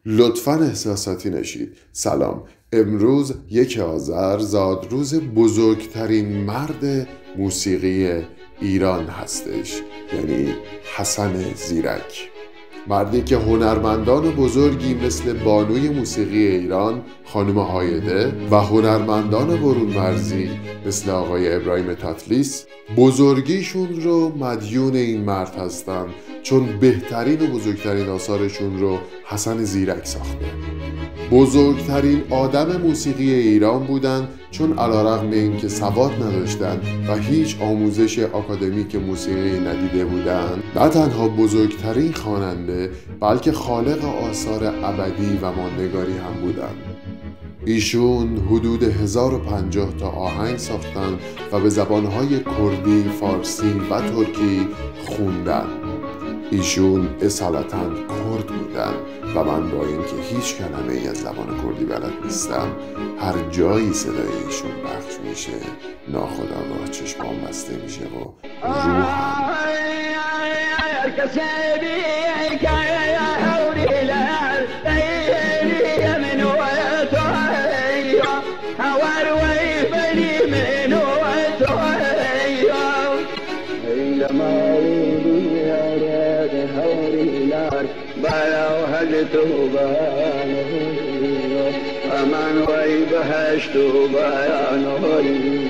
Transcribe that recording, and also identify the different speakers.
Speaker 1: لطفاً احساساتی نشید. سلام. امروز 1 آذر زادروز بزرگترین مرد موسیقی ایران هستش، یعنی حسن زیرک. مردی که هنرمندان بزرگی مثل بانوی موسیقی ایران خانم هایده و هنرمندان برون مرزی مثل آقای ابراهیم تطلیس بزرگیشون رو مدیون این مرد هستن، چون بهترین و بزرگترین آثارشون رو حسن زیرک ساخته. بزرگترین آدم موسیقی ایران بودن، چون علیرغم اینکه سواد نداشتن و هیچ آموزش آکادمیک موسیقی ندیده بودن، نه تنها بزرگترین خواننده بلکه خالق آثار ابدی و ماندگاری هم بودن. ایشون حدود 1050 تا آهنگ ساختن و به زبانهای کردی، فارسی و ترکی خوندن. ایشون اصالتاً کرد بودن و من با اینکه هیچ کلمه ای از زبان کردی بلد نیستم، هر جایی صدای ایشون پخش میشه ناخودآگاه چشمام بسته میشه و روحم
Speaker 2: من وی بهشت و بیانه ای